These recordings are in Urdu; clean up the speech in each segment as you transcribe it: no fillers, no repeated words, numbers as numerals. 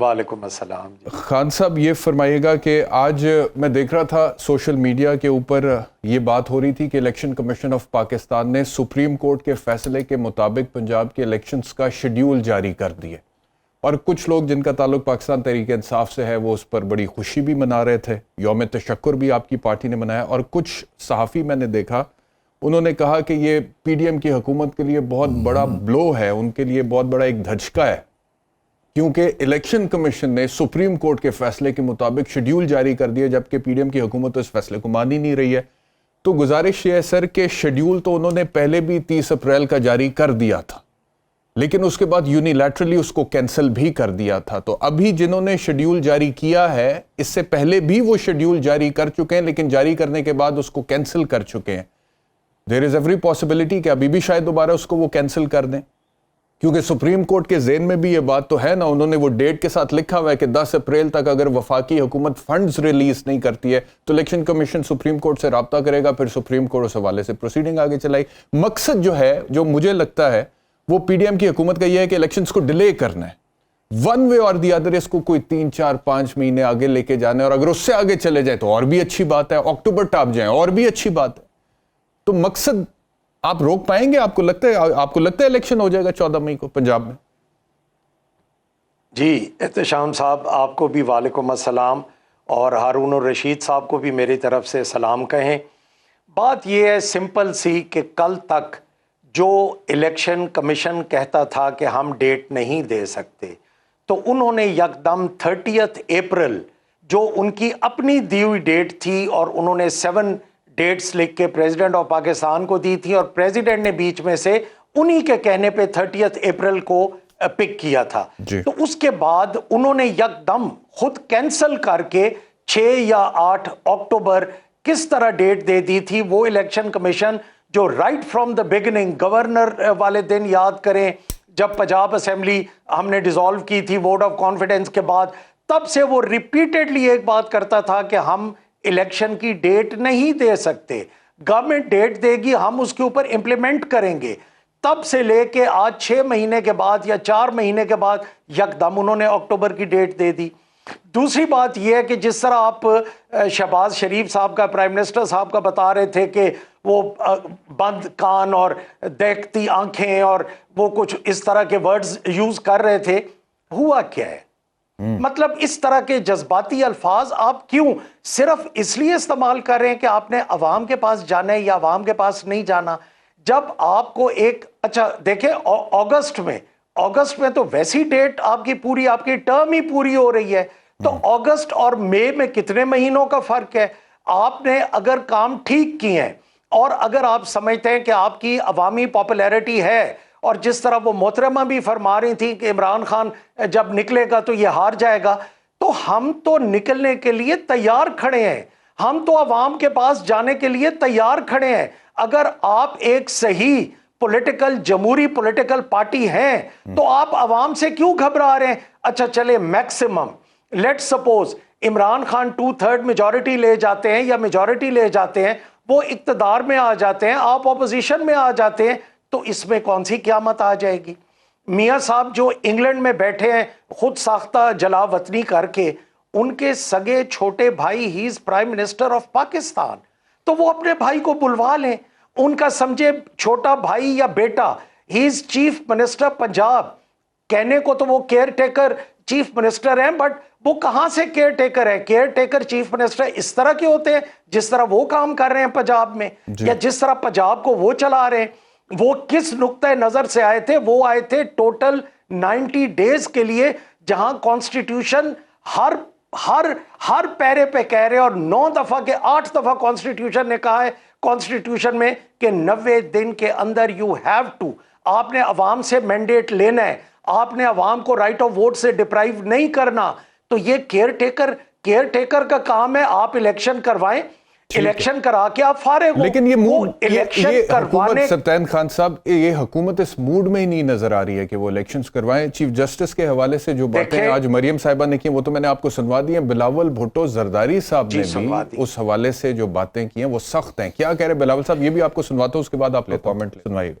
وعلیکم السلام جی. خان صاحب یہ فرمائیے گا کہ آج میں دیکھ رہا تھا سوشل میڈیا کے اوپر یہ بات ہو رہی تھی کہ الیکشن کمیشن آف پاکستان نے سپریم کورٹ کے فیصلے کے مطابق پنجاب کے الیکشنز کا شیڈیول جاری کر دیے، اور کچھ لوگ جن کا تعلق پاکستان تحریک انصاف سے ہے وہ اس پر بڑی خوشی بھی منا رہے تھے، یوم تشکر بھی آپ کی پارٹی نے منایا، اور کچھ صحافی میں نے دیکھا انہوں نے کہا کہ یہ پی ڈی ایم کی حکومت کے لیے بہت بڑا بلو ہے، ان کے لیے بہت بڑا ایک دھچکا ہے، کیونکہ الیکشن کمیشن نے سپریم کورٹ کے فیصلے کے مطابق شیڈیول جاری کر دیا جبکہ پی ڈی ایم کی حکومت اس فیصلے کو مان ہی نہیں رہی ہے. تو گزارش یہ ہے سر کہ شیڈیول تو انہوں نے پہلے بھی 30 اپریل کا جاری کر دیا تھا، لیکن اس کے بعد یونیلیٹرلی اس کو کینسل بھی کر دیا تھا. تو ابھی جنہوں نے شیڈیول جاری کیا ہے اس سے پہلے بھی وہ شیڈیول جاری کر چکے ہیں، لیکن جاری کرنے کے بعد اس کو کینسل کر چکے ہیں. دیر از ایوری پاسبلٹی کہ ابھی بھی شاید دوبارہ اس کو وہ کینسل کر دیں، کیونکہ سپریم کورٹ کے ذہن میں بھی یہ بات تو ہے نا، انہوں نے وہ ڈیٹ کے ساتھ لکھا ہوا ہے کہ 10 اپریل تک اگر وفاقی حکومت فنڈز ریلیز نہیں کرتی ہے تو الیکشن کمیشن سپریم کورٹ سے رابطہ کرے گا، پھر سپریم کورٹ اس حوالے سے پروسیڈنگ آگے چلائی. مقصد جو ہے، جو مجھے لگتا ہے وہ پی ڈی ایم کی حکومت کا یہ ہے کہ الیکشنز کو ڈیلے کرنا ہے، ون وے اور دی ادر، اس کو کوئی 3 4 5 مہینے آگے لے کے جانا ہے، اور اگر اس سے آگے چلے جائے تو اور بھی اچھی بات ہے، اکتوبر ٹاپ جائیں اور بھی اچھی بات ہے. تو مقصد آپ روک پائیں گے؟ آپ کو لگتا ہے الیکشن ہو جائے گا 14 مئی کو پنجاب میں؟ جی احتشام صاحب آپ کو بھی وعلیکم السلام، اور ہارون الرشید صاحب کو بھی میری طرف سے سلام کہیں. بات یہ ہے سمپل سی کہ کل تک جو الیکشن کمیشن کہتا تھا کہ ہم ڈیٹ نہیں دے سکتے، تو انہوں نے یکدم 30 اپریل جو ان کی اپنی دی ہوئی ڈیٹ تھی، اور انہوں نے 7 ڈیٹس لکھ کے پریزیڈنٹ آف پاکستان کو دی تھی، اور پریزیڈنٹ نے بیچ میں سے انہی کے کہنے پہ 30 اپریل کو پک کیا تھا. تو اس کے بعد انہوں نے یکدم خود کینسل کر کے 6 یا 8 اکتوبر کس طرح ڈیٹ دے دی تھی. وہ الیکشن کمیشن جو right from the beginning, governor والے دن یاد کریں جب پنجاب اسمبلی ہم نے ڈیزالو کی تھی ووٹ آف کانفیڈنس کے بعد، تب سے وہ ریپیٹڈلی ایک بات کرتا تھا کہ ہم الیکشن کی ڈیٹ نہیں دے سکتے، گورنمنٹ ڈیٹ دے گی ہم اس کے اوپر امپلیمنٹ کریں گے. تب سے لے کے آج 6 مہینے کے بعد یا 4 مہینے کے بعد یکدم انہوں نے اکتوبر کی ڈیٹ دے دی. دوسری بات یہ ہے کہ جس طرح آپ شہباز شریف صاحب کا، پرائم منسٹر صاحب کا بتا رہے تھے کہ وہ بند کان اور دیکھتی آنکھیں اور وہ کچھ اس طرح کے ورڈز یوز کر رہے تھے، ہوا کیا ہے؟ مطلب اس طرح کے جذباتی الفاظ آپ کیوں صرف اس لیے استعمال کر رہے ہیں کہ آپ نے عوام کے پاس جانا ہے یا عوام کے پاس نہیں جانا؟ جب آپ کو ایک اچھا دیکھیں اگست میں تو ویسی ڈیٹ آپ کی ٹرم ہی پوری ہو رہی ہے، تو اگست اور مئی میں کتنے مہینوں کا فرق ہے؟ آپ نے اگر کام ٹھیک کیے ہیں اور اگر آپ سمجھتے ہیں کہ آپ کی عوامی پاپولیرٹی ہے، اور جس طرح وہ محترمہ بھی فرما رہی تھی کہ عمران خان جب نکلے گا تو یہ ہار جائے گا، تو ہم تو نکلنے کے لیے تیار کھڑے ہیں، ہم تو عوام کے پاس جانے کے لیے تیار کھڑے ہیں. اگر آپ ایک صحیح جمہوری پولیٹیکل پارٹی ہیں تو آپ عوام سے کیوں گھبرا رہے ہیں؟ اچھا چلے maximum let suppose Imran Khan 2/3 majority لے جاتے ہیں یا میجورٹی لے جاتے ہیں، وہ اقتدار میں آ جاتے ہیں، آپ اپوزیشن میں آ جاتے ہیں، تو اس میں کون سی قیامت آ جائے گی؟ میاں صاحب جو انگلینڈ میں بیٹھے ہیں خود ساختہ جلا وطنی کر کے، ان کے سگے چھوٹے بھائی he is prime minister of Pakistan, تو وہ اپنے بھائی کو بلوا لیں. ان کا سمجھے چھوٹا بھائی یا بیٹا ہی از چیف منسٹر پنجاب، کہنے کو تو وہ کیئر ٹیکر چیف منسٹر ہیں، بٹ وہ کہاں سے کیئر ٹیکر ہے؟ کیئر ٹیکر چیف منسٹر اس طرح کے ہوتے ہیں جس طرح وہ کام کر رہے ہیں پنجاب میں، یا جس طرح پنجاب کو وہ چلا رہے ہیں. وہ کس نقطۂ نظر سے آئے تھے؟ وہ آئے تھے ٹوٹل 90 ڈیز کے لیے، جہاں کانسٹیٹیوشن ہر پیرے پہ کہہ رہے، اور 9 دفعہ کے 8 دفعہ کانسٹیٹیوشن نے کہا ہے کانسٹیٹیوشن میں کہ 90 دن کے اندر یو ہیو ٹو، آپ نے عوام سے مینڈیٹ لینا ہے، آپ نے عوام کو رائٹ آف ووٹ سے ڈپرائیو نہیں کرنا. تو یہ کیئر ٹیکر کا کام ہے. آپ الیکشن کروائیں، الیکشن کرا کے آپ فارغ ہو. لیکن یہ کروانے سرطین خان صاحب، یہ حکومت اس موڈ میں ہی نہیں نظر آ رہی ہے کہ وہ الیکشنز کروائیں. چیف جسٹس کے حوالے سے جو باتیں آج مریم صاحبہ نے کی وہ تو میں نے آپ کو سنوا دی ہیں. بلاول بھٹو زرداری صاحب نے بھی اس حوالے سے جو باتیں کی ہیں وہ سخت ہیں. کیا کہہ رہے بلاول صاحب؟ یہ بھی آپ کو سنواتا ہوں، اس کے بعد آپ لے کامنٹ سنوائیے گا.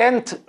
10th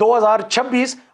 2026,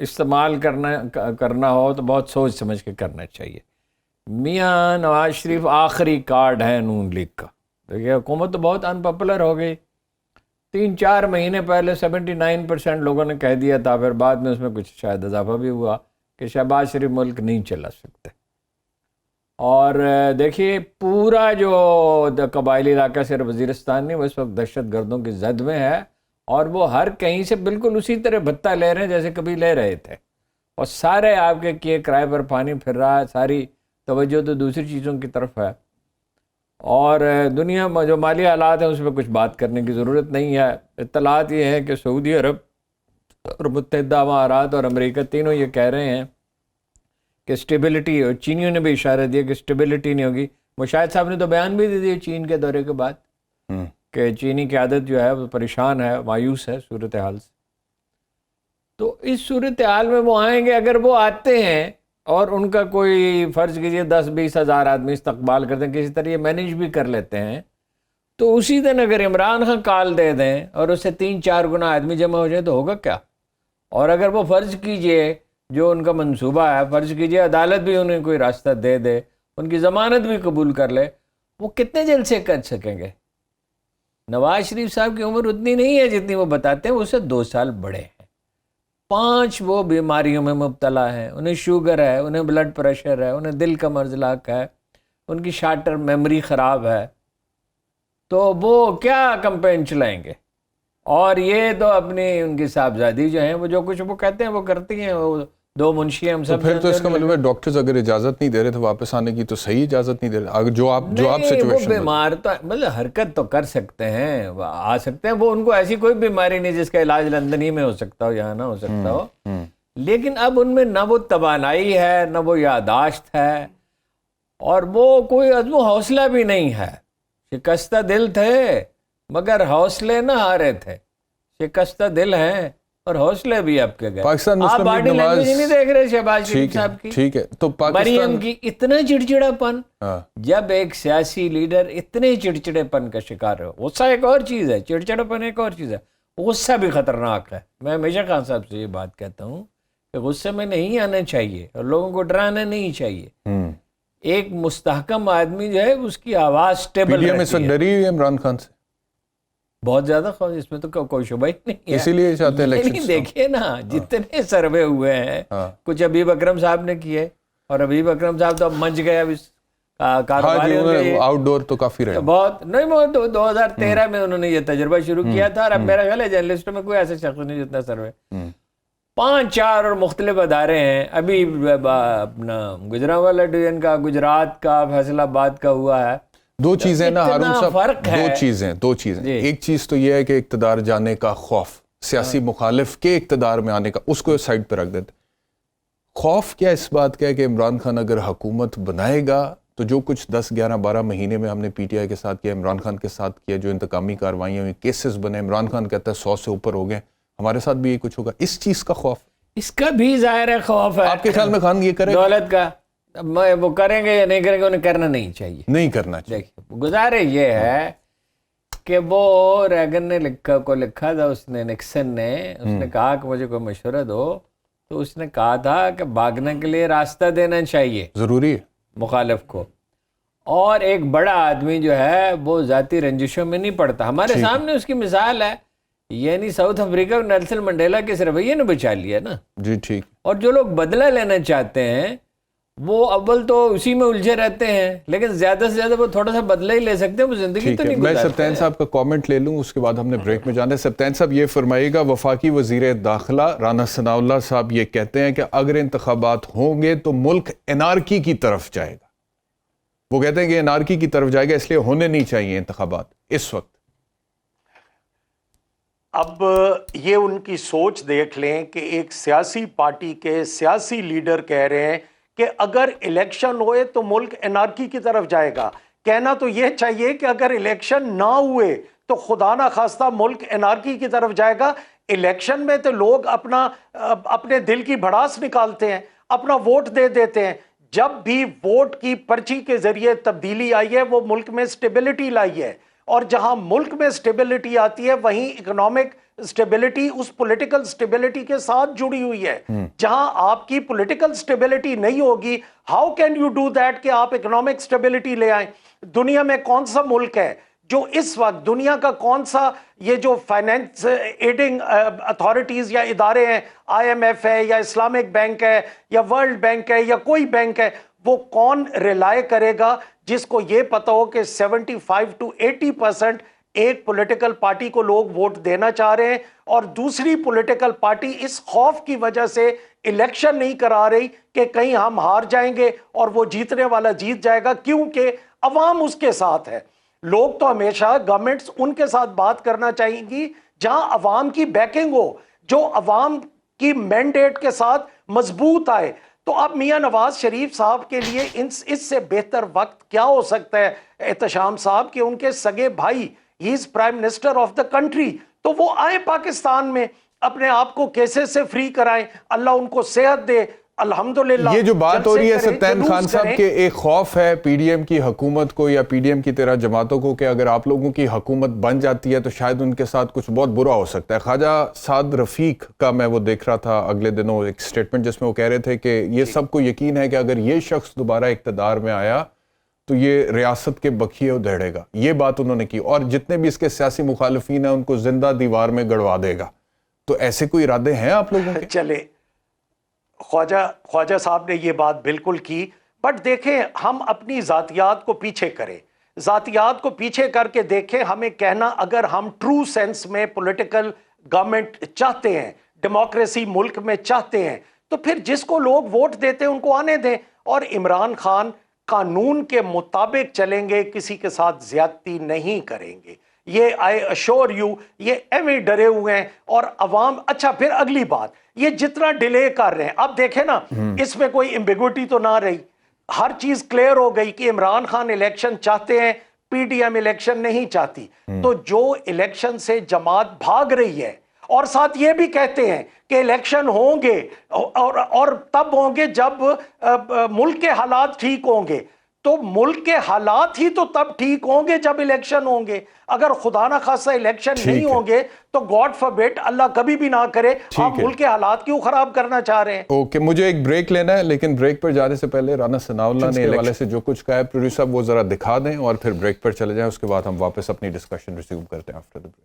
استعمال کرنا ہو تو بہت سوچ سمجھ کے کرنا چاہیے. میاں نواز شریف آخری کارڈ ہے نون لیگ کا. دیکھیے حکومت تو بہت ان پاپولر ہو گئی. 3-4 مہینے پہلے 79% لوگوں نے کہہ دیا تھا, پھر بعد میں اس میں کچھ شاید اضافہ بھی ہوا کہ شہباز شریف ملک نہیں چلا سکتے. اور دیکھیے پورا جو قبائلی علاقہ صرف وزیرستان نہیں, وہ اس وقت دہشت گردوں کی زد میں ہے, اور وہ ہر کہیں سے بالکل اسی طرح بھتہ لے رہے ہیں جیسے کبھی لے رہے تھے, اور سارے آپ کے کیے کرائے پر پانی پھر رہا ہے. ساری توجہ تو دوسری چیزوں کی طرف ہے, اور دنیا میں جو مالی حالات ہیں اس پہ کچھ بات کرنے کی ضرورت نہیں ہے. اطلاعات یہ ہیں کہ سعودی عرب اور متحدہ امارات اور امریکہ تینوں یہ کہہ رہے ہیں کہ سٹیبلٹی, اور چینیوں نے بھی اشارہ دیا کہ سٹیبلٹی نہیں ہوگی. مشاہد صاحب نے تو بیان بھی دے دیا چین کے دورے کے بعد کہ چینی قیادت جو ہے وہ پریشان ہے, مایوس ہے صورتحال سے. تو اس صورتحال میں وہ آئیں گے, اگر وہ آتے ہیں اور ان کا کوئی فرض کیجئے 10-20 ہزار آدمی استقبال کرتے ہیں, کسی طرح یہ مینیج بھی کر لیتے ہیں, تو اسی دن اگر عمران خان کال دے دیں اور اس سے 3-4 گنا آدمی جمع ہو جائے تو ہوگا کیا. اور اگر وہ فرض کیجئے جو ان کا منصوبہ ہے, فرض کیجئے عدالت بھی انہیں کوئی راستہ دے دے, ان کی ضمانت بھی قبول کر لے, وہ کتنے جلسے کر سکیں گے؟ نواز شریف صاحب کی عمر اتنی نہیں ہے جتنی وہ بتاتے ہیں, وہ سے 2 سال بڑے ہیں. 5 وہ بیماریوں میں مبتلا ہیں, انہیں شوگر ہے, انہیں بلڈ پریشر ہے, انہیں دل کا مرض لاک ہے, ان کی شارٹ ٹرم میموری خراب ہے, تو وہ کیا کمپین چلائیں گے؟ اور یہ تو اپنی ان کی صاحبزادی جو ہیں وہ جو کچھ وہ کہتے ہیں وہ کرتی ہیں, وہ 2 منشی ہم سب. پھر تو اس کا مطلب ہے ڈاکٹرز اگر اجازت نہیں دے رہے تھے واپس آنے کی تو صحیح اجازت نہیں دے رہے, جو آپ سچویشن وہ بیمار تو مطلب حرکت تو کر سکتے ہیں, آ سکتے ہیں, وہ ان کو ایسی کوئی بیماری نہیں جس کا علاج لندن ہی میں ہو سکتا ہو, یہاں نہ ہو سکتا ہو. لیکن اب ان میں نہ وہ توانائی ہے, نہ وہ یاداشت ہے, اور وہ کوئی عزم و حوصلہ بھی نہیں ہے. شکستہ دل تھے مگر حوصلے نہ ہارے تھے. شکستہ دل ہیں اور حوصلے بھی آپ کے گئے. پاکستان آپ مسلم باڈی لیگ لینگویج نہیں دیکھ رہے شہباز شریف صاحب کی, ٹھیک ہے, تو مریم کی اتنا چڑچڑا پن. جب ایک سیاسی لیڈر اتنے چڑچڑے پن کا شکار ہو, غصہ ایک اور چیز ہے, چڑچڑا پن ایک اور چیز ہے, غصہ بھی خطرناک ہے. میں ہمیشہ خان صاحب سے یہ بات کہتا ہوں کہ غصے میں نہیں آنا چاہیے اور لوگوں کو ڈرانا نہیں چاہیے. ایک مستحکم آدمی جو ہے اس کی آواز سٹیبل رہتی ہے. اس وقت ڈری ہوئی ہے عمران خان سے بہت زیادہ, اس میں تو کوئی شبہ ہی نہیں ہے. اسی لیے چاہتے ہیں الیکشن. دیکھیے نا جتنے سروے ہوئے ہیں, کچھ حبیب اکرم صاحب نے کیے, اور حبیب اکرم صاحب تو اب منچ گئے, اب اس کاروبار آؤٹ ڈور تو کافی رہے بہت نہیں. وہ 2013 میں انہوں نے یہ تجربہ شروع کیا تھا, اور اب میرا خیال ہے جرنلسٹوں میں کوئی ایسا شخص نہیں جتنا سروے. 5-4 اور مختلف ادارے ہیں. ابھی اپنا گجرانوالہ ڈویژن کا, گجرات کا, فیصل آباد کا ہوا ہے. 2 چیزیں نا ہارون صاحب, فرق ہے. 2 چیزیں. ایک چیز تو یہ ہے کہ اقتدار جانے کا خوف, سیاسی مخالف کے اقتدار میں آنے کا, اس کو سائڈ پہ رکھ دیتے. خوف کیا اس بات کا ہے کہ عمران خان اگر حکومت بنائے گا تو جو کچھ 10-11-12 مہینے میں ہم نے پی ٹی آئی کے ساتھ کیا, عمران خان کے ساتھ کیا, جو انتقامی کاروائیاں ہوئی, کیسز بنے, عمران خان کہتا ہے 100 سے اوپر ہو گئے, ہمارے ساتھ بھی یہ کچھ ہوگا. اس چیز کا خوف, اس کا بھی ظاہر ہے خوف ہے. آپ کے خیال میں خان یہ کرے دولت کا, وہ کریں گے یا نہیں کریں گے, انہیں کرنا نہیں چاہیے. نہیں کرنا چاہیے. دیکھیے گزارے یہ ہے کہ وہ ریگن نے لکھا تھا, اس نے نکسن نے, اس نے کہا کہ مجھے کوئی مشورہ دو, تو اس نے کہا تھا کہ بھاگنے کے لیے راستہ دینا چاہیے, ضروری ہے مخالف کو. اور ایک بڑا آدمی جو ہے وہ ذاتی رنجشوں میں نہیں پڑتا. ہمارے سامنے اس کی مثال ہے, یعنی ساؤتھ افریقہ میں نیلسن منڈیلا کے رویے نے بچا لیا نا. جی ٹھیک. اور جو لوگ بدلہ لینا چاہتے ہیں وہ اول تو اسی میں الجھے رہتے ہیں, لیکن زیادہ سے زیادہ وہ تھوڑا سا بدلہ ہی لے سکتے ہیں, وہ زندگی تو نہیں گزار سکتے. میں سبطین صاحب کا کامنٹ لے لوں, اس کے بعد ہم نے بریک میں جانا ہے. سبطین صاحب یہ فرمائیے گا, وفاقی وزیر داخلہ رانا ثناءاللہ صاحب یہ کہتے ہیں کہ اگر انتخابات ہوں گے تو ملک انارکی کی طرف جائے گا. وہ کہتے ہیں کہ انارکی کی طرف جائے گا, اس لیے ہونے نہیں چاہیے انتخابات اس وقت. اب یہ ان کی سوچ دیکھ لیں کہ ایک سیاسی پارٹی کے سیاسی لیڈر کہہ رہے ہیں کہ اگر الیکشن ہوئے تو ملک انارکی کی طرف جائے گا. کہنا تو یہ چاہیے کہ اگر الیکشن نہ ہوئے تو خدا نہ خواستہ ملک انارکی کی طرف جائے گا. الیکشن میں تو لوگ اپنے دل کی بھڑاس نکالتے ہیں, اپنا ووٹ دے دیتے ہیں. جب بھی ووٹ کی پرچی کے ذریعے تبدیلی آئی ہے وہ ملک میں سٹیبلٹی لائی ہے, اور جہاں ملک میں سٹیبلٹی آتی ہے وہیں اکنامک سٹیبلٹی اس پولیٹیکل سٹیبلٹی کے ساتھ جڑی ہوئی ہے. جہاں آپ کی پولیٹیکل سٹیبلٹی نہیں ہوگی, how can you do that کہ آپ اکنامک سٹیبلٹی لے آئیں؟ دنیا میں کون سا ملک ہے جو اس وقت, دنیا کا کون سا یہ جو فائنینس ایڈنگ اتھارٹیز یا ادارے ہیں, IMF ہے یا اسلامک بینک ہے یا ورلڈ بینک ہے یا کوئی بینک ہے, وہ کون ریلائے کرے گا جس کو یہ پتا ہو کہ 75 to 80% ایک پولیٹیکل پارٹی کو لوگ ووٹ دینا چاہ رہے ہیں اور دوسری پولیٹیکل پارٹی اس خوف کی وجہ سے الیکشن نہیں کرا رہی کہ کہیں ہم ہار جائیں گے اور وہ جیتنے والا جیت جائے گا, کیونکہ عوام اس کے ساتھ ہے. لوگ تو ہمیشہ گورنمنٹس ان کے ساتھ بات کرنا چاہیے گی جہاں عوام کی بیکنگ ہو, جو عوام کی مینڈیٹ کے ساتھ مضبوط آئے. تو اب میاں نواز شریف صاحب کے لیے اس سے بہتر وقت کیا ہو سکتا ہے احتشام صاحب, کہ ان کے سگے بھائی, he is prime minister of the country, تو وہ آئے پاکستان میں, اپنے آپ کو کیسز سے فری کرائیں, اللہ ان کو صحت دے. الحمدللہ یہ جو بات ہو رہی ہے سرتین خان صاحب کہ ایک خوف ہے پی ڈی ایم کی حکومت کو یا پی ڈی ایم کی طرح جماعتوں کو کہ اگر آپ لوگوں کی حکومت بن جاتی ہے تو شاید ان کے ساتھ کچھ بہت برا ہو سکتا ہے. خواجہ سعد رفیق کا میں وہ دیکھ رہا تھا اگلے دنوں ایک سٹیٹمنٹ جس میں وہ کہہ رہے تھے کہ یہ سب کو یقین ہے کہ اگر یہ شخص دوبارہ اقتدار میں آیا تو یہ ریاست کے بکھیے ادھیڑے گا. یہ بات انہوں نے کی اور جتنے بھی اس کے سیاسی مخالفین ہیں ان کو زندہ دیوار میں گڑوا دے گا. تو ایسے کوئی ارادے ہیں آپ لوگوں کے؟ چلے خواجہ صاحب نے یہ بات بالکل کی, بٹ دیکھیں ہم اپنی ذاتیات کو پیچھے کریں, ذاتیات کو پیچھے کر کے دیکھیں. ہمیں کہنا اگر ہم ٹرو سینس میں پولیٹیکل گورنمنٹ چاہتے ہیں, ڈیموکریسی ملک میں چاہتے ہیں, تو پھر جس کو لوگ ووٹ دیتے ہیں ان کو آنے دیں. اور عمران خان قانون کے مطابق چلیں گے, کسی کے ساتھ زیادتی نہیں کریں گے, یہ آئی اشور یو, یہ ایویں ڈرے ہوئے ہیں. اور عوام, اچھا پھر اگلی بات, یہ جتنا ڈیلے کر رہے ہیں, اب دیکھیں نا اس میں کوئی ایمبیگوٹی تو نہ رہی, ہر چیز کلیئر ہو گئی کہ عمران خان الیکشن چاہتے ہیں, پی ڈی ایم الیکشن نہیں چاہتی. تو جو الیکشن سے جماعت بھاگ رہی ہے اور ساتھ یہ بھی کہتے ہیں کہ الیکشن ہوں گے اور تب ہوں گے جب ملک کے حالات ٹھیک ہوں گے, تو ملک کے حالات ہی تو تب ٹھیک ہوں گے جب الیکشن ہوں گے. اگر خدا نہ خاصہ الیکشن نہیں ہوں گے تو گاڈ فاربیڈ, اللہ کبھی بھی نہ کرے, آپ ملک کے حالات کیوں خراب کرنا چاہ رہے ہیں؟ اوکے, مجھے ایک بریک لینا ہے, لیکن بریک پر جانے سے پہلے رانا ثناء اللہ نے حوالے سے جو کچھ کہا ہے پروڈیوسر صاحب وہ ذرا دکھا دیں اور پھر بریک پر چلے جائیں, اس کے بعد ہم واپس اپنی ڈسکشن ریزیوم کرتے ہیں آفٹر دی بریک.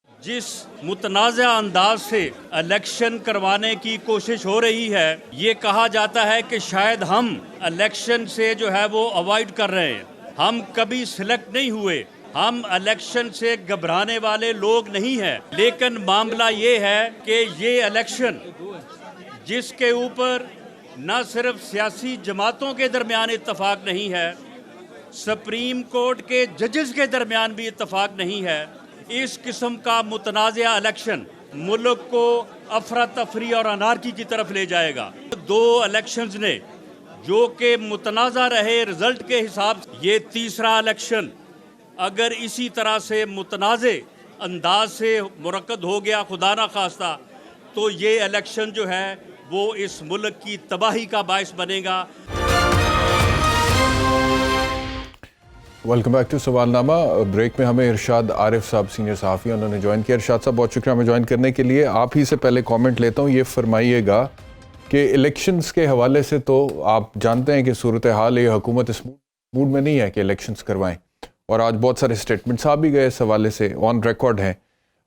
جس متنازع انداز سے الیکشن کروانے کی کوشش ہو رہی ہے, یہ کہا جاتا ہے کہ شاید ہم الیکشن سے جو ہے وہ اوائڈ کر رہے ہیں. ہم کبھی سلیکٹ نہیں ہوئے, ہم الیکشن سے گھبرانے والے لوگ نہیں ہیں. لیکن معاملہ یہ ہے کہ یہ الیکشن جس کے اوپر نہ صرف سیاسی جماعتوں کے درمیان اتفاق نہیں ہے, سپریم کورٹ کے ججز کے درمیان بھی اتفاق نہیں ہے, اس قسم کا متنازع الیکشن ملک کو افراتفری اور انارکی کی طرف لے جائے گا. دو الیکشنز نے جو کہ متنازع رہے رزلٹ کے حساب سے, یہ تیسرا الیکشن اگر اسی طرح سے متنازع انداز سے منعقد ہو گیا خدا نہ خواستہ, تو یہ الیکشن جو ہے وہ اس ملک کی تباہی کا باعث بنے گا. ویلکم بیک ٹو سوال نامہ. بریک میں ہمیں ارشاد عارف صاحب سینئر صحافی انہوں نے جوائن کیا. ارشاد صاحب بہت شکریہ ہمیں جوائن کرنے کے لیے. آپ ہی سے پہلے کامنٹ لیتا ہوں, یہ فرمائیے گا کہ الیکشنز کے حوالے سے تو آپ جانتے ہیں کہ صورتحال یہ حکومت اس موڈ میں نہیں ہے کہ الیکشنز کروائیں, اور آج بہت سارے اسٹیٹمنٹس آپ بھی گئے اس حوالے سے آن ریکارڈ ہیں.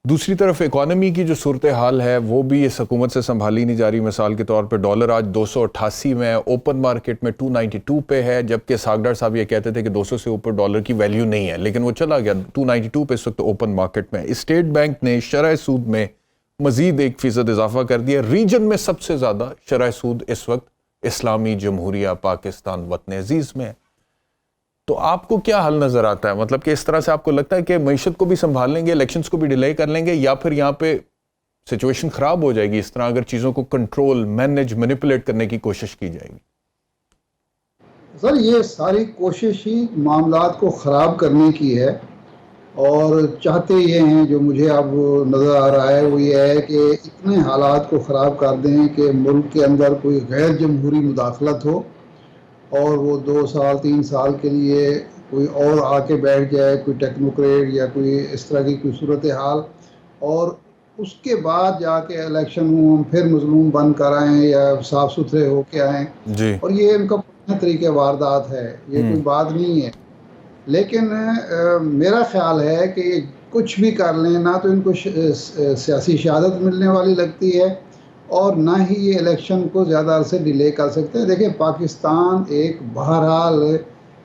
دوسری طرف اکانومی کی جو صورتحال ہے وہ بھی اس حکومت سے سنبھالی نہیں جا رہی. مثال کے طور پہ ڈالر آج 288 میں ہے, اوپن مارکیٹ میں 292 پہ ہے, جبکہ ساگڈر صاحب یہ کہتے تھے کہ 200 سے اوپر ڈالر کی ویلیو نہیں ہے, لیکن وہ چلا گیا 292 پہ اس وقت اوپن مارکیٹ میں. اسٹیٹ بینک نے شرح سود میں مزید 1% اضافہ کر دیا. ریجن میں سب سے زیادہ شرح سود اس وقت اسلامی جمہوریہ پاکستان وطن عزیز میں ہے. تو آپ کو کیا حل نظر آتا ہے؟ مطلب کہ اس طرح سے آپ کو لگتا ہے کہ معیشت کو بھی سنبھال لیں گے, الیکشنز کو بھی ڈیلے کر لیں گے, یا پھر یہاں پہ سچویشن خراب ہو جائے گی اس طرح اگر چیزوں کو کنٹرول, مینیج, مینیپولیٹ کرنے کی کوشش کی جائے گی؟ سر یہ ساری کوشش ہی معاملات کو خراب کرنے کی ہے, اور چاہتے یہ ہیں, جو مجھے اب نظر آ رہا ہے وہ یہ ہے کہ اتنے حالات کو خراب کر دیں کہ ملک کے اندر کوئی غیر جمہوری مداخلت ہو, اور وہ 2 سال 3 سال کے لیے کوئی اور آ کے بیٹھ جائے, کوئی ٹیکنوکریٹ یا کوئی اس طرح کی کوئی صورتحال, اور اس کے بعد جا کے الیکشن ہوں ہم پھر مظلوم بن کر آئیں یا صاف ستھرے ہو کے آئیں. جی اور یہ ان کا پرانا طریقہ واردات ہے, یہ کوئی بات نہیں ہے. لیکن میرا خیال ہے کہ یہ کچھ بھی کر لیں نہ تو ان کو سیاسی شہادت ملنے والی لگتی ہے اور نہ ہی یہ الیکشن کو زیادہ عرصے ڈیلے کر سکتے ہیں. دیکھیں پاکستان ایک بہرحال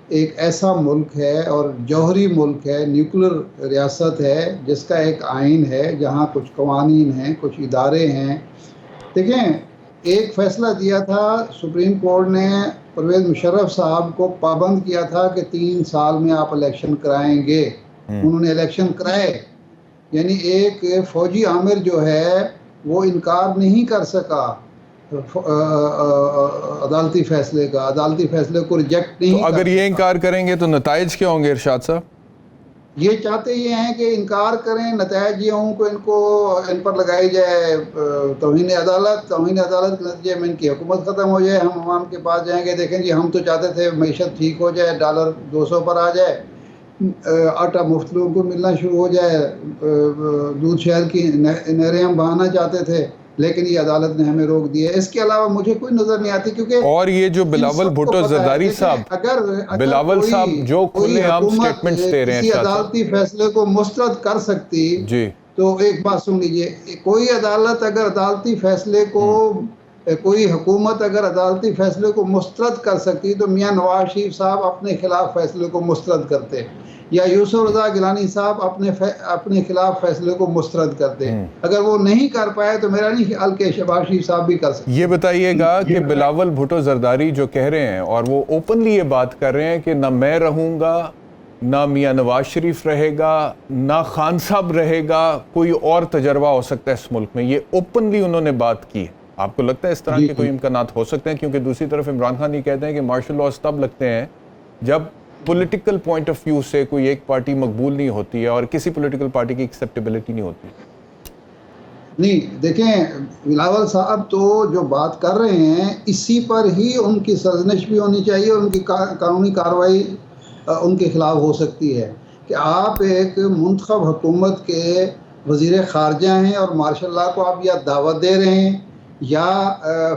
ایک ایسا ملک ہے اور جوہری ملک ہے, نیوکلر ریاست ہے جس کا ایک آئین ہے جہاں کچھ قوانین ہیں, کچھ ادارے ہیں. دیکھیں ایک فیصلہ دیا تھا سپریم کورٹ نے, پرویز مشرف صاحب کو پابند کیا تھا کہ 3 سال میں آپ الیکشن کرائیں گے. انہوں نے الیکشن کرائے, یعنی ایک فوجی عامر جو ہے وہ انکار نہیں کر سکا عدالتی فیصلے کا, عدالتی فیصلے کو ریجیکٹ نہیں. تو اگر یہ انکار کریں گے تو نتائج کیا ہوں گے ارشاد صاحب؟ یہ چاہتے یہ ہیں کہ انکار کریں, نتائج یہ ہوں کہ ان پر لگائی جائے توہین عدالت. توہین عدالت کے نتیجے میں ان کی حکومت ختم ہو جائے, ہم عوام کے پاس جائیں گے دیکھیں جی ہم تو چاہتے تھے معیشت ٹھیک ہو جائے, ڈالر 200 پر آ جائے, آٹا مفت لوگوں کو ملنا شروع ہو جائے, دودھ شہر کی نہریں ہم بہانا چاہتے تھے, لیکن یہ عدالت نے ہمیں روک دیا. اس کے علاوہ مجھے کوئی نظر نہیں آتی کیونکہ اور یہ جو بلاول بھٹو زرداری صاحب, بلاول صاحب جو کھلے عام سٹیٹمنٹس دے رہے ہیں, کسی عدالتی فیصلے کو مسترد کر سکتی جی, تو ایک بات سن لیجئے, کوئی عدالت اگر عدالتی فیصلے کو, کوئی حکومت اگر عدالتی فیصلے کو مسترد کر سکتی تو میاں نواز شریف صاحب اپنے خلاف فیصلے کو مسترد کرتے, یا یوسف رضا گیلانی صاحب اپنے خلاف فیصلے کو مسترد کرتے. اگر وہ نہیں کر پائے تو میرا نہیں خیال کہ شہباز شریف صاحب بھی کر سکتے. یہ بتائیے گا کہ بلاول بھٹو زرداری جو کہہ رہے ہیں اور وہ اوپنلی یہ بات کر رہے ہیں کہ نہ میں رہوں گا, نہ میاں نواز شریف رہے گا, نہ خان صاحب رہے گا, کوئی اور تجربہ ہو سکتا ہے اس ملک میں, یہ اوپنلی انہوں نے بات کی. آپ کو لگتا ہے اس طرح کے کوئی امکانات ہو سکتے ہیں؟ کیونکہ دوسری طرف عمران خان یہ کہتے ہیں کہ مارشل لاز تب لگتے ہیں جب پولیٹیکل پوائنٹ آف ویو سے کوئی ایک پارٹی مقبول نہیں ہوتی ہے اور کسی پولیٹیکل پارٹی کی ایکسیپٹیبلٹی نہیں ہوتی. نہیں دیکھیں بلاول صاحب تو جو بات کر رہے ہیں اسی پر ہی ان کی سرزنش بھی ہونی چاہیے, اور ان کی قانونی کارروائی ان کے خلاف ہو سکتی ہے کہ آپ ایک منتخب حکومت کے وزیر خارجہ ہیں اور مارشل لاء کو آپ یا دعوت دے رہے ہیں یا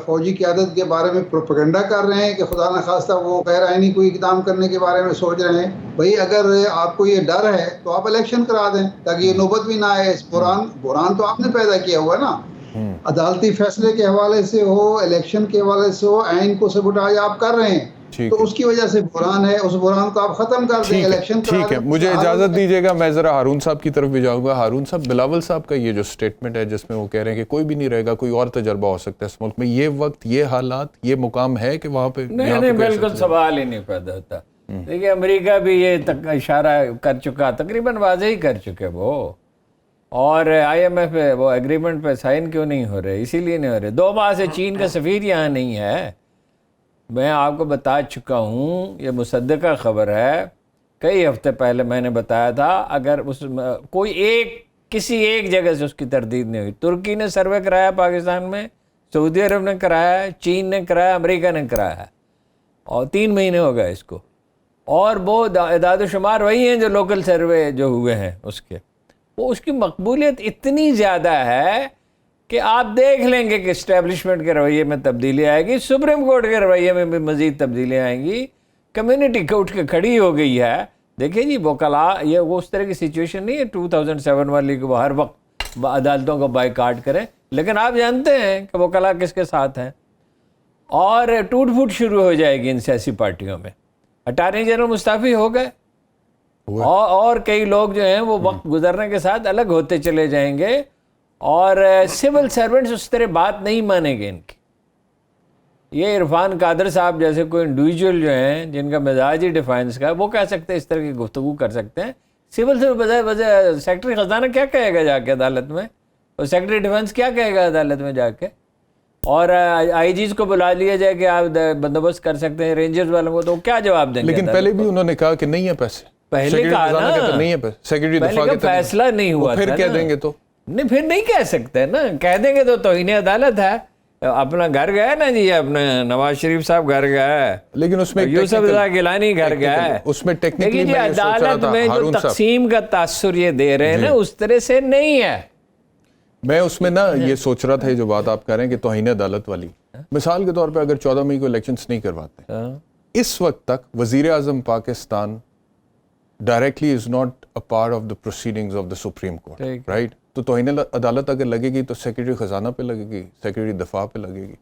فوجی قیادت کے بارے میں پروپیگنڈا کر رہے ہیں کہ خدا نخواستہ وہ غیر آئینی کوئی اقدام کرنے کے بارے میں سوچ رہے ہیں. بھئی اگر آپ کو یہ ڈر ہے تو آپ الیکشن کرا دیں تاکہ یہ نوبت بھی نہ آئے. اس بحران تو آپ نے پیدا کیا ہوا ہے نا, عدالتی فیصلے کے حوالے سے ہو, الیکشن کے حوالے سے ہو, آئین کو سبوٹاج آپ کر رہے ہیں, تو اس کی وجہ سے بحران ہے. اس بحران کو آپ ختم کر دیں, الیکشن کرا دیں. ٹھیک ہے, مجھے اجازت دیجیے گا, میں ذرا ہارون صاحب کی طرف بھی جاؤں گا. ہارون صاحب, بلاول صاحب کا یہ جو سٹیٹمنٹ ہے جس میں وہ کہہ رہے ہیں کہ کوئی بھی نہیں رہے گا, کوئی اور تجربہ ہو سکتا ہے اس ملک میں, یہ وقت, یہ حالات, یہ مقام ہے کہ وہاں پہ نہیں بالکل سوال ہی نہیں پیدا ہوتا. دیکھیے امریکہ بھی یہ اشارہ کر چکا, تقریباً واضح ہی کر چکے وہ, اور آئی ایم ایف وہ ایگریمنٹ پہ سائن کیوں نہیں ہو رہے؟ اسی لیے نہیں ہو رہے. 2 ماہ سے چین کا سفیر یہاں نہیں ہے. میں آپ کو بتا چکا ہوں, یہ مصدقہ خبر ہے, کئی ہفتے پہلے میں نے بتایا تھا. اگر اس کوئی کسی ایک جگہ سے اس کی تردید نہیں ہوئی. ترکی نے سروے کرایا پاکستان میں, سعودی عرب نے کرایا, چین نے کرایا, امریکہ نے کرایا, اور 3 مہینے ہو گئے اس کو. اور وہ اعداد و شمار وہی ہیں جو لوکل سروے جو ہوئے ہیں اس کے, وہ اس کی مقبولیت اتنی زیادہ ہے کہ آپ دیکھ لیں گے کہ اسٹیبلشمنٹ کے رویے میں تبدیلی آئے گی, سپریم کورٹ کے رویے میں بھی مزید تبدیلیاں آئیں گی, کمیونٹی اٹھ کے کھڑی ہو گئی ہے. دیکھیں جی وکلاء, یہ وہ اس طرح کی سچویشن نہیں ہے 2007 والی کہ وہ ہر وقت عدالتوں کو بائیکاٹ کریں, لیکن آپ جانتے ہیں کہ وکلاء کس کے ساتھ ہیں, اور ٹوٹ پھوٹ شروع ہو جائے گی ان سیاسی پارٹیوں میں. اٹارنی جنرل مستعفی ہو گئے, اور کئی لوگ جو ہیں وہ وقت گزرنے کے ساتھ الگ ہوتے چلے جائیں گے, اور سول سرونٹس اس طرح بات نہیں مانیں گے ان کی. یہ عرفان قادر صاحب جیسے کوئی انڈیویجول جو ہیں جن کا مزاج ہی ڈیفائنس کا ہے, وہ کہہ سکتے ہیں, اس طرح کی گفتگو کر سکتے ہیں. سول سے بجائے سیکرٹری خزانہ کیا کہے گا جا کے عدالت میں, اور سیکرٹری ڈیفینس کیا کہے گا عدالت میں جا کے, اور آئی جیز کو بلا لیا جائے کہ آپ بندوبست کر سکتے ہیں رینجرز والوں کو, تو کیا جواب دیں گے؟ لیکن پہلے بھی انہوں نے کہا کہ نہیں ہے پیسے, پہلے کہا نا نہیں ہے پیسے, سیکرٹری دفاع کے فیصلہ نہیں ہوا, پھر کہہ دیں گے تو نہیں, پھر نہیں کہہ سکتے نا, کہہ دیں گے تو توہین عدالت ہے. اپنا گھر گیا نا جی, اپنے نواز شریف صاحب گھر گیا ہے, لیکن اس میں یوسف رضا گیلانی گھر گیا ہے. اس میں ٹیکنیکلی عدالت میں جو تقسیم کا تاثر یہ دے رہے ہیں نا اس طرح سے نہیں ہے. میں اس میں نا یہ سوچ رہا تھا یہ جو بات آپ کہہ رہے ہیں کہ توہین عدالت والی, مثال کے طور پہ اگر 14 مئی کو الیکشنز نہیں کرواتے, اس وقت تک وزیر اعظم Pakistan directly is not a part of the proceedings of the supreme court, right? تو توہین عدالت اگر لگے گی تو سیکرٹری خزانہ پہ لگے گی, سیکرٹری دفاع پہ لگے گی.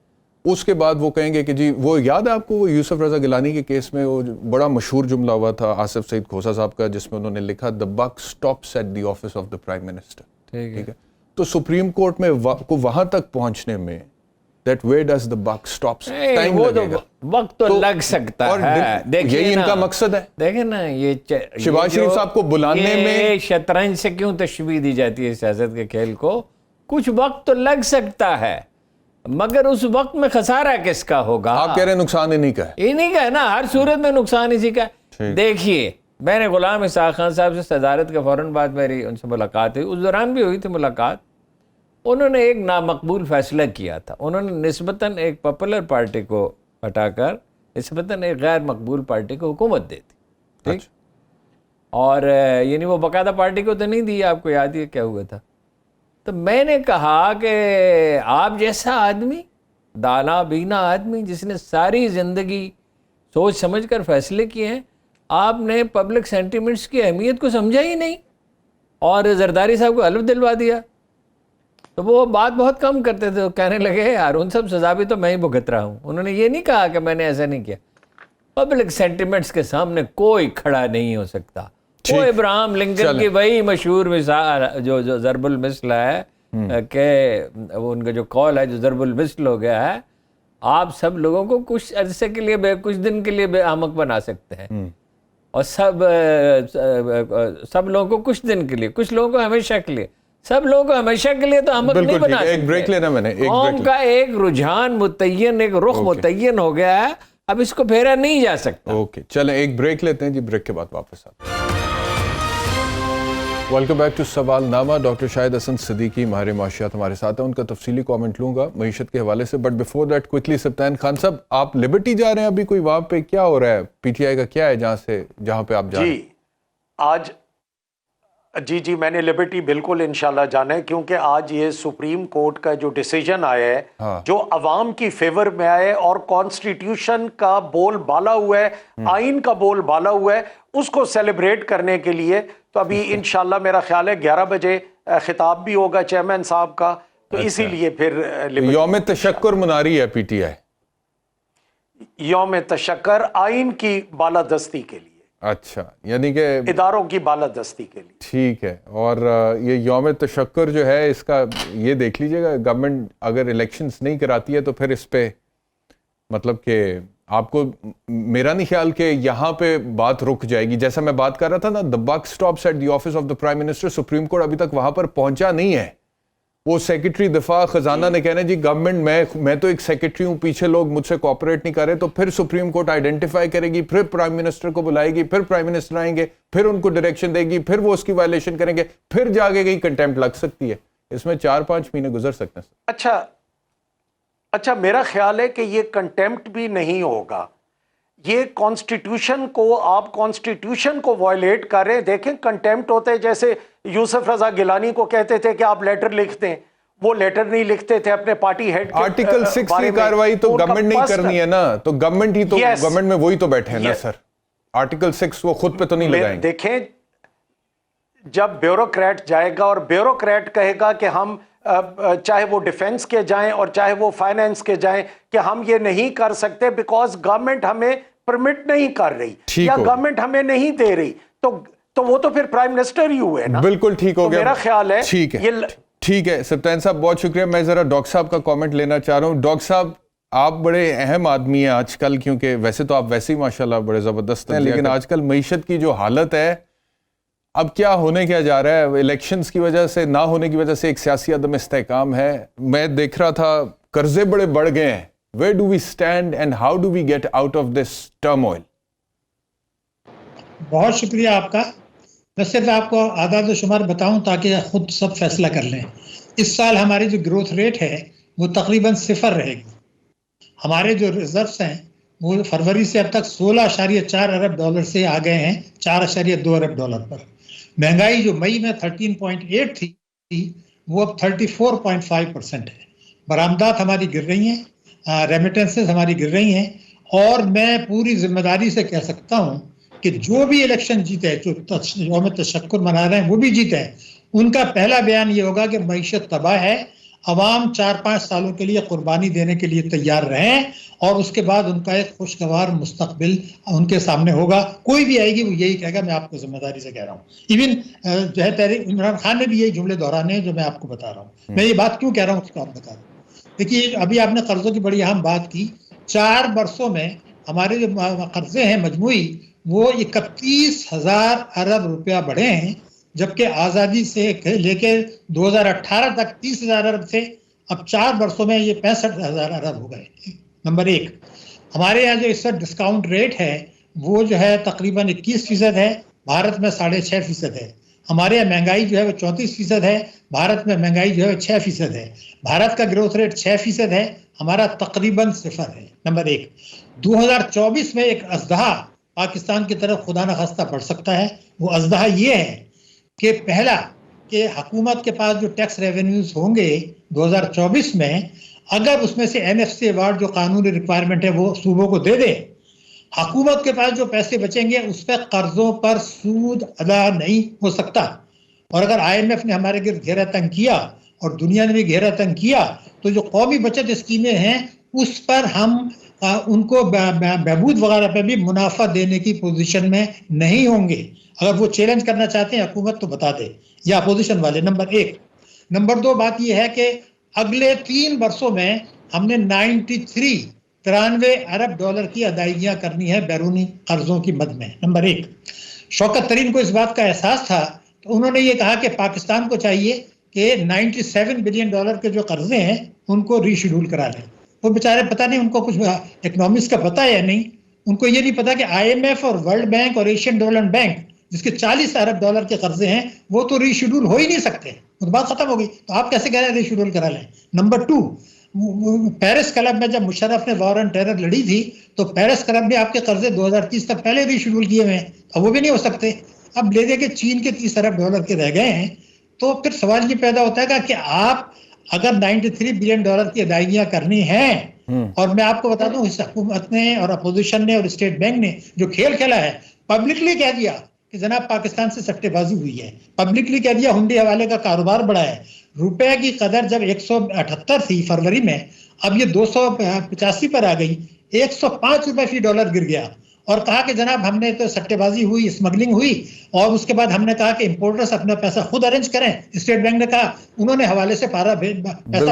اس کے بعد وہ کہیں گے کہ جی, وہ یاد ہے آپ کو وہ یوسف رضا گیلانی کے کیس میں وہ بڑا مشہور جملہ ہوا تھا آصف سعید کھوسا صاحب کا, جس میں انہوں نے لکھا the buck stops at the office of the prime minister. ٹھیک ہے, تو سپریم کورٹ میں کو وہاں تک پہنچنے میں that where does the buck stops, time لگے گا, وقت تو لگ سکتا ہے. یہی ان کا مقصد ہے. دیکھیں نا, یہ شہباز شریف صاحب کو بلانے میں شطرنج سے کیوں تشبیہ دی جاتی ہے سیاست کے کھیل کو, کچھ وقت تو لگ سکتا ہے, مگر اس وقت میں خسارہ کس کا ہوگا؟ آپ کہہ رہے ہیں نقصان انہی کا ہے. انہی کا ہے نا, ہر صورت میں نقصان اسی کا ہے. دیکھیے, میں نے غلام اسحاق خان صاحب سے صدارت کے فوراً بعد میری ان سے ملاقات ہوئی, اس دوران بھی ہوئی تھی ملاقات. انہوں نے ایک نامقبول فیصلہ کیا تھا, انہوں نے نسبتاً ایک پاپولر پارٹی کو ہٹا کر نسبتاً ایک غیر مقبول پارٹی کو حکومت دی تھی. ٹھیک, اور یعنی وہ باقاعدہ پارٹی کو تو نہیں دی, آپ کو یاد ہی کیا ہوا تھا. تو میں نے کہا کہ آپ جیسا آدمی, دانا بینا آدمی جس نے ساری زندگی سوچ سمجھ کر فیصلے کیے ہیں, آپ نے پبلک سینٹیمنٹس کی اہمیت کو سمجھا ہی نہیں اور زرداری صاحب کو حلف دلوا دیا. تو وہ بات بہت کم کرتے تھے, کہنے لگے یار ان سب سزا بھی تو میں ہی بھگت رہا ہوں. انہوں نے یہ نہیں کہا کہ میں نے ایسا نہیں کیا. پبلک سینٹیمنٹس کے سامنے کوئی کھڑا نہیں ہو سکتا. وہ ابراہم لنکن کی وہی مشہور مثال جو ضرب المثل ہے, کہ وہ ان کا جو قول ہے جو ضرب المثل ہو گیا ہے, آپ سب لوگوں کو کچھ عرصے کے لیے کچھ دن کے لیے بے احمق بنا سکتے ہیں, اور سب لوگوں کو کچھ دن کے لیے, کچھ لوگوں کو ہمیشہ کے لیے, سب لوگوں کو ہمیشہ کے لیے تو احمق نہیں بنا سکتے. ایک بریک لینا میں نے, قوم کا ایک رجحان متعین, ایک رخ متعین ہو گیا ہے, اب اس کو پھیرا نہیں جا سکتا. اوکے, چلیں ایک بریک لیتے ہیں جی, بریک کے بعد واپس آتے ہیں. ویلکم بیک ٹو سوال نامہ. ڈاکٹر شاہد حسن صدیقی ماہر معاشیات ہمارے ساتھ ہیں, ان کا تفصیلی کامنٹ لوں گا معیشت کے حوالے سے, but before that quickly Sibtain Khan صاحب, آپ لبرٹی جا رہے ہیں ابھی, کوئی وہاں پہ کیا ہو رہا ہے, پی ٹی آئی کا کیا ہے جہاں پہ آپ جا رہے ہیں؟ جی آج جی میں نے لبرٹی بالکل انشاءاللہ جانا ہے, کیونکہ آج یہ سپریم کورٹ کا جو ڈیسیجن آیا ہے جو عوام کی فیور میں آئے اور کانسٹیٹیوشن کا بول بالا ہوا ہے, آئین کا بول بالا ہوا ہے, اس کو سیلیبریٹ کرنے کے لیے تو ابھی انشاءاللہ میرا خیال ہے 11 بجے خطاب بھی ہوگا چیئرمین صاحب کا, تو اسی لیے پھر یوم تشکر منا رہی ہے پی ٹی آئی, یوم تشکر آئین کی بالادستی کے لیے. اچھا, یعنی کہ اداروں کی بالادستی کے لیے. ٹھیک ہے. اور یہ یوم تشکر جو ہے, اس کا یہ دیکھ لیجئے گا, گورنمنٹ اگر الیکشنز نہیں کراتی ہے تو پھر اس پہ مطلب کہ آپ کو, میرا نہیں خیال کہ یہاں پہ بات رک جائے گی. جیسا میں بات کر رہا تھا نا, the buck stops at the office of the prime minister, supreme court ابھی تک وہاں پر پہنچا نہیں ہے. وہ سیکرٹری دفاع خزانہ نے کہنا جی گورنمنٹ میں تو ایک سیکرٹری ہوں, پیچھے لوگ مجھ سے کوآپریٹ نہیں کر رہے, تو پھر سپریم کورٹ آئیڈینٹیفائی کرے گی, پھر پرائم منسٹر کو بلائے گی, پھر پرائم منسٹر آئیں گے, پھر ان کو ڈائریکشن دے گی, پھر وہ اس کی وائلیشن کریں گے, پھر جا کے کہیں کنٹیمپٹ لگ سکتی ہے. اس میں 4-5 مہینے گزر سکتے ہیں. اچھا میرا خیال ہے کہ یہ کنٹیمپٹ بھی نہیں ہوگا, یہ کانسٹیٹیوشن کو, آپ کانسٹیٹیوشن کو وائلیٹ کر رہے ہیں. دیکھیں کنٹیمپٹ ہوتے جیسے یوسف رضا گیلانی کو کہتے تھے کہ آپ لیٹر لکھ دیں, وہ لیٹر نہیں لکھتے تھے اپنے پارٹی ہیڈ. آرٹیکل 6 کی کاروائی تو گورنمنٹ نہیں کرنی ہے نا, تو گورنمنٹ ہی تو, گورنمنٹ میں وہی تو بیٹھے ہیں نا سر. آرٹیکل 6 وہ خود پہ تو نہیں لگائیں گے. دیکھیں جب بیوروکریٹ جائے گا اور بیوروکریٹ کہے گا کہ ہم چاہے وہ ڈیفنس کے جائیں اور چاہے وہ فائنینس کے جائیں کہ ہم یہ نہیں کر سکتے بیکاز گورنمنٹ ہمیں پرمٹ نہیں کر رہی یا گورنمنٹ ہمیں نہیں دے رہی, تو وہ تو پھر پرائم منسٹر ہی ہوئے نا. بالکل ٹھیک ہو گیا, میرا خیال ہے. ٹھیک ہے سبطین صاحب, بہت شکریہ. میں ذرا ڈاکٹر صاحب کا کامنٹ لینا چاہ رہا ہوں. ڈاکٹر صاحب آپ بڑے اہم آدمی ہیں آج کل, کیونکہ ویسے تو آپ ویسے ہی ماشاءاللہ بڑے زبردست ہیں, لیکن آج کل معیشت کی جو حالت ہے, اب کیا ہونے کیا جا رہا ہے, الیکشنز کی وجہ سے, نہ ہونے کی وجہ سے ایک سیاسی عدم استحکام ہے. میں دیکھ رہا تھا قرضے بڑے بڑھ گئے ہیں. Where do we stand and how do we get out of this turmoil? بہت شکریہ آپ کا. میں صرف آپ کو اعداد و شمار بتاؤں تاکہ خود سب فیصلہ کر لیں. اس سال ہماری جو گروتھ ریٹ ہے وہ تقریباً 0 رہے گی. ہمارے جو ریزروز ہیں وہ فروری سے اب تک $16.4 ارب سے آ گئے ہیں $4.2 ارب پر. مہنگائی جو مئی میں 13.8 تھی وہ اب 34.5% ہے. برآمدات ہماری گر رہی ہیں, ریمیٹنسز ہماری گر رہی ہیں, اور میں پوری ذمہ داری سے کہہ سکتا ہوں کہ جو بھی الیکشن جیتے, جو یوم تشکر منا رہے ہیں وہ بھی جیتے ہیں, ان کا پہلا بیان یہ ہوگا کہ معیشت تباہ ہے, عوام 4-5 سالوں کے لیے قربانی دینے کے لیے تیار رہیں, اور اس کے بعد ان کا ایک خوشگوار مستقبل ان کے سامنے ہوگا. کوئی بھی آئے گی وہ یہی کہے گا, میں آپ کو ذمہ داری سے کہہ رہا ہوں. ایون جو ہے تحریک عمران خان نے بھی یہی جملے دہرانے ہیں جو میں آپ کو بتا رہا ہوں. میں یہ بات کیوں کہہ رہا ہوں اس کو آپ بتا رہا ہوں. دیکھیے ابھی آپ نے قرضوں کی بڑی اہم بات کی. 4 برسوں میں ہمارے جو قرضے ہیں مجموعی وہ 31,000 ارب روپیہ بڑھے ہیں, جبکہ آزادی سے لے کے 2018 تک 30,000 ارب تھے, اب 4 برسوں میں یہ 65,000 ارب ہو گئے. نمبر 1, ہمارے یہاں جو اس وقت ڈسکاؤنٹ ریٹ ہے وہ جو ہے تقریباً 21% ہے, بھارت میں 6.5% ہے. ہمارے یہاں مہنگائی جو ہے وہ 34% ہے, بھارت میں مہنگائی جو ہے 6% ہے. بھارت کا گروتھ ریٹ 6% ہے, ہمارا تقریباً 0 ہے. نمبر 1, 2024 میں ایک ازدہا پاکستان کی طرف خدا نخواستہ بڑھ سکتا ہے. وہ ازدہا یہ ہے کہ پہلا کہ حکومت کے پاس جو ٹیکس ریونیوز ہوں گے 2024 میں, اگر اس میں سے NFC ایوارڈ جو قانونی ریکوائرمنٹ ہے وہ صوبوں کو دے دے, حکومت کے پاس جو پیسے بچیں گے اس پہ قرضوں پر سود ادا نہیں ہو سکتا. اور اگر IMF نے ہمارے گرد گھیرا تنگ کیا اور دنیا نے بھی گھیرا تنگ کیا تو جو قومی بچت اسکیمیں ہیں اس پر ہم ان کو بہبود وغیرہ پہ بھی منافع دینے کی پوزیشن میں نہیں ہوں گے. اگر وہ چیلنج کرنا چاہتے ہیں حکومت تو بتا دے, یا اپوزیشن والے. نمبر 1. نمبر 2 بات یہ ہے کہ اگلے 3 برسوں میں ہم نے 93 ارب ڈالر کی ادائیگیاں کرنی ہے بیرونی قرضوں کی مد میں. نمبر 1, شوکت ترین کو اس بات کا احساس تھا تو انہوں نے یہ کہا کہ پاکستان کو چاہیے کہ 97 بلین ڈالر کے جو قرضے ہیں ان کو ری شیڈول کرا لیں. وہ بیچارے پتہ نہیں ان کو کچھ اکنامکس کا پتہ ہے یا نہیں, ان کو یہ نہیں پتا کہ IMF اور ورلڈ بینک اور ایشین ڈیولپمنٹ بینک جس کے 40 ارب ڈالر کے قرضے ہیں وہ تو ری شیڈول ہو ہی نہیں سکتے. وہ بات ختم ہو گئی, تو آپ کیسے کہہ رہے ہیں ری شیڈول کرا لیں. نمبر 2, پیرس کلب میں جب مشرف نے وار اینڈ ٹیرر لڑی تھی تو پیرس کلب نے آپ کے قرضے 2030 تک پہلے ری شیڈول کیے ہوئے ہیں, اب وہ بھی نہیں ہو سکتے. اب لے دے کے چین کے 30 ارب ڈالر کے رہ گئے ہیں, تو پھر سوال یہ پیدا ہوتا ہے کہ آپ اگر 93 بلین ڈالر کی ادائیگیاں کرنی ہیں, اور میں آپ کو بتا دوں اس حکومت نے اور اپوزیشن نے اور اسٹیٹ بینک نے جو کھیل کھیلا ہے, پبلکلی کہہ دیا کہ جناب پاکستان سے سٹے بازی ہوئی ہے, پبلکلی کہہ دیا ہنڈی حوالے کا کاروبار بڑھا ہے. روپے کی قدر جب 178 تھی فروری میں, اب یہ 285 پر آ گئی, 105 روپے فی ڈالر گر گیا. اور کہا کہ جناب ہم نے تو سٹے بازی ہوئی, اسمگلنگ ہوئی, اور اس کے بعد ہم نے کہا کہ امپورٹرز اپنا پیسہ خود ارینج کریں. اسٹیٹ بینک نے کہا, انہوں نے حوالے سے پیسہ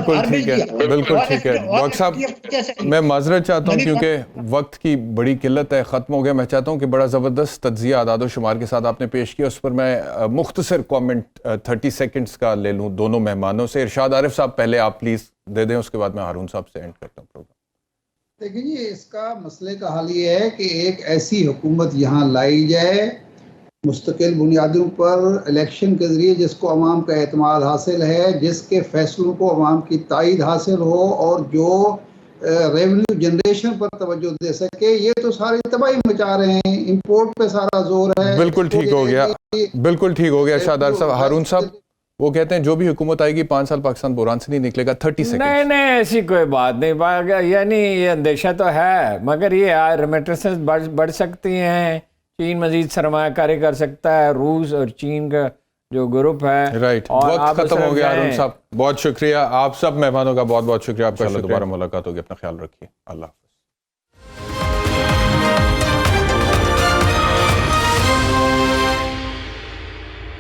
باہر بھیج دیا. بالکل ٹھیک ہے ڈاکٹر صاحب, میں معذرت چاہتا ہوں کیونکہ وقت کی بڑی قلت ہے, ختم ہو گیا. میں چاہتا ہوں کہ بڑا زبردست تجزیہ اعداد و شمار کے ساتھ آپ نے پیش کیا, اس پر میں مختصر کامنٹ 30 سیکنڈز کا لے لوں دونوں مہمانوں سے. ارشاد عارف صاحب پہلے آپ پلیز دے دیں, اس کے بعد میں ہارون صاحب سے اینڈ کرتا ہوں پروگرام. دیکھیں جی, اس کا مسئلے کا حل یہ ہے کہ ایک ایسی حکومت یہاں لائی جائے مستقل بنیادوں پر الیکشن کے ذریعے, جس کو عوام کا اعتماد حاصل ہے, جس کے فیصلوں کو عوام کی تائید حاصل ہو, اور جو ریونیو جنریشن پر توجہ دے سکے. یہ تو ساری تباہی مچا رہے ہیں, امپورٹ پہ سارا زور ہے. بالکل ٹھیک ہو گیا, بالکل ٹھیک ہو گیا ارشاد عارف صاحب. ہارون صاحب وہ کہتے ہیں جو بھی حکومت آئے گی 5 سال پاکستان بحران سے نہیں نکلے گا. 30 سیکنڈ. نہیں ایسی کوئی بات نہیں, یعنی یہ اندیشہ تو ہے, مگر یہ ریمیٹنسز بڑھ سکتی ہیں, چین مزید سرمایہ کاری کر سکتا ہے, روس اور چین کا جو گروپ ہے. رائٹ, وقت ختم ہو گیا. ہارون صاحب بہت شکریہ, آپ سب مہمانوں کا بہت بہت شکریہ. آپ کا دوبارہ ملاقات ہوگی, اپنا خیال رکھیے. اللہ حافظ.